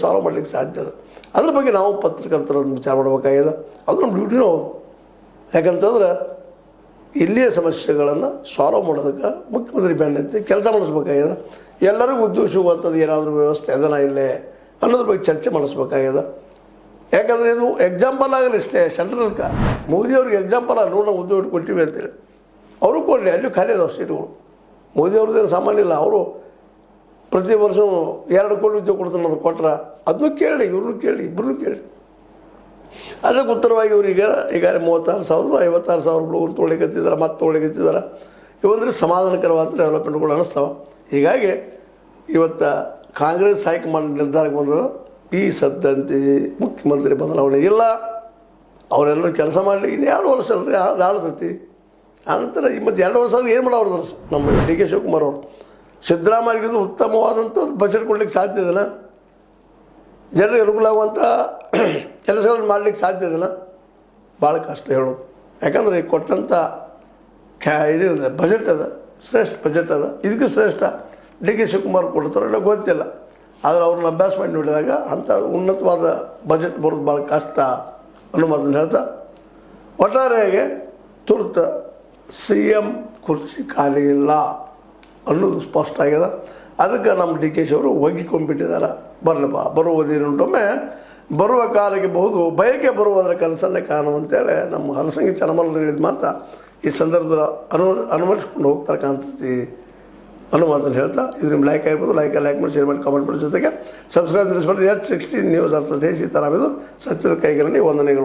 Solve ಮಾಡಲಿಕ್ಕೆ ಸಾಧ್ಯ ಅದ. ಅದ್ರ ಬಗ್ಗೆ ನಾವು ಪತ್ರಕರ್ತರನ್ನು ವಿಚಾರ ಮಾಡಬೇಕಾಗಿದೆ. ಅದು ನಮ್ಮ ಡ್ಯೂಟಿನೂ ಹೌದು. ಯಾಕಂತಂದ್ರೆ ಇಲ್ಲಿಯ ಸಮಸ್ಯೆಗಳನ್ನು ಸಾಲ್ವ್ ಮಾಡೋದಕ್ಕೆ ಮುಖ್ಯಮಂತ್ರಿ ಬೆನ್ನಂತೆ ಕೆಲಸ ಮಾಡಿಸ್ಬೇಕಾಗಿದೆ. ಎಲ್ಲರಿಗೂ ಉದ್ಯೋಗ ಸಿಗುವಂಥದ್ದು ಏನಾದರೂ ವ್ಯವಸ್ಥೆ ಅದನ್ನು ಇಲ್ಲೇ ಅನ್ನೋದ್ರ ಬಗ್ಗೆ ಚರ್ಚೆ ಮಾಡಿಸ್ಬೇಕಾಗಿದೆ. ಯಾಕಂದರೆ ಇದು ಎಕ್ಸಾಂಪಲ್ ಆಗಲಿ ಇಷ್ಟೇ, ಸೆಂಟ್ರಲ್ಕ ಮೋದಿಯವ್ರಿಗೆ ಎಕ್ಸಾಂಪಲ್ ಅಲ್ಲ, ನಾವು ಉದ್ಯೋಗ ಕೊಟ್ಟಿವಿ ಅಂತೇಳಿ ಅವರು ಕೊಡಲಿ, ಅಲ್ಲಿ ಖಾಲಿ ಅದಾವೆ ಸೀಟುಗಳು. ಮೋದಿಯವ್ರದ್ದೇನು ಸಾಮಾನ್ಯ ಇಲ್ಲ, ಅವರು ಪ್ರತಿ ವರ್ಷ 2 ಕೋಟಿ ಉದ್ಯೋಗ ಕೊಡ್ತಾರೆ ಅನ್ನೋದು ಕೊಟ್ರೆ ಅದನ್ನು ಕೇಳಿ, ಇವ್ರನ್ನೂ ಕೇಳಿ, ಇಬ್ಬರನ್ನೂ ಕೇಳಿ. ಅದಕ್ಕೆ ಉತ್ತರವಾಗಿ ಇವ್ರಿಗೆ ಈಗ 36,000 56,000 ಹುಡುಗರು ತೊಗೊಳಿಕತ್ತಿದ್ದಾರೆ, ಮತ್ತೆ ತೊಗೊಳಿಕತ್ತಿದ್ದಾರೆ. ಇವಂದ್ರೆ ಸಮಾಧಾನಕರವಾದ ಡೆವಲಪ್ಮೆಂಟ್ಗಳು ಅನ್ನಿಸ್ತಾವೆ. ಹೀಗಾಗಿ ಇವತ್ತು ಕಾಂಗ್ರೆಸ್ ಹೈಕಮಾಂಡ್ ನಿರ್ಧಾರಕ್ಕೆ ಬಂದದ, ಈ ಸದ್ದಂತೆ ಮುಖ್ಯಮಂತ್ರಿ ಬದಲಾವಣೆ ಇಲ್ಲ, ಅವರೆಲ್ಲರೂ ಕೆಲಸ ಮಾಡಲಿ. ಇನ್ನು 2 ವರ್ಷ ಅಲ್ರಿ ಅದು ಆಳ್ತೈತಿ. ಆನಂತರ ಮತ್ತು 2 ವರ್ಷ ಆದ್ರೆ ಏನು ಮಾಡೋರು ನಮ್ಮ ಡಿ ಕೆ ಶಿವಕುಮಾರ್ ಅವರು ಸಿದ್ದರಾಮಯ್ಯಗಿಂದು ಉತ್ತಮವಾದಂಥ ಬಜೆಟ್ ಕೊಡ್ಲಿಕ್ಕೆ ಸಾಧ್ಯ ಇದೆನಾ? ಜನರಿಗೆ ಅನುಕೂಲ ಆಗುವಂಥ ಕೆಲಸಗಳನ್ನು ಮಾಡಲಿಕ್ಕೆ ಸಾಧ್ಯ ಇದೆನಾ? ಭಾಳ ಕಷ್ಟ ಹೇಳೋದು. ಯಾಕಂದರೆ ಈಗ ಕೊಟ್ಟಂಥ ಇದಿದೆ ಬಜೆಟ್ ಅದ, ಶ್ರೇಷ್ಠ ಬಜೆಟ್ ಅದ. ಇದಕ್ಕೆ ಶ್ರೇಷ್ಠ ಡಿ ಕೆ ಶಿವಕುಮಾರ್ ಕೊಡ್ತಾರಲ್ಲ ಗೊತ್ತಿಲ್ಲ. ಆದರೆ ಅವ್ರನ್ನ ಅಭ್ಯಾಸ ಮಾಡಿ ನೋಡಿದಾಗ ಅಂಥ ಉನ್ನತವಾದ ಬಜೆಟ್ ಬರೋದು ಭಾಳ ಕಷ್ಟ ಅನ್ನೋ ಮಾತನ್ನು ಹೇಳ್ತಾ, ಒಟ್ಟಾರೆಯಾಗಿ ತುರ್ತು CM ಕುರ್ಚಿ ಖಾಲಿ ಇಲ್ಲ ಅನ್ನೋದು ಸ್ಪಷ್ಟ ಆಗ್ಯದ. ಅದಕ್ಕೆ ನಮ್ಮ ಡಿ ಕೆ ಶಿ ಅವರು ಒಗ್ಗಿಕೊಂಡ್ಬಿಟ್ಟಿದ್ದಾರೆ. ಬರಲಪ್ಪ, ಬರುವ ದಿನೊಮ್ಮೆ ಬರುವ ಕಾಲಕ್ಕೆ ಬಹುದು ಬಯಕೆ ಬರುವುದರ ಕನಸನ್ನೇ ಕಾಣು ಅಂತೇಳಿ ನಮ್ಮ ಹಲಸಂಗಿ ಚನ್ನಮಲ್ಲರು ಹೇಳಿದ ಮಾತು ಈ ಸಂದರ್ಭದಲ್ಲಿ ಅನುಮರಿಸ್ಕೊಂಡು ಹೋಗ್ತಾರೆ ಕಾಣ್ತೈತಿ ಅನ್ನೋ ಮಾತನ್ನು ಹೇಳ್ತಾ, ಇದು ನಿಮ್ಮ ಲೈಕ್ ಆಗಿರ್ಬೋದು, ಲೈಕ್ ಮಾಡಿ, ಶೇರ್ ಮಾಡಿ, ಕಾಮೆಂಟ್ ಮಾಡಿ, ಜೊತೆಗೆ ಸಬ್ಸ್ಕ್ರೈಬ್ ತಿಳಿಸ್ಬಿಟ್ಟು H16 ನ್ಯೂಸ್ ಅರ್ಥ ಸೀತಾರಾಮ್ ಇದು ಸತ್ಯದ ಕೈಗರಣಿ ವಂದನೆಗಳು.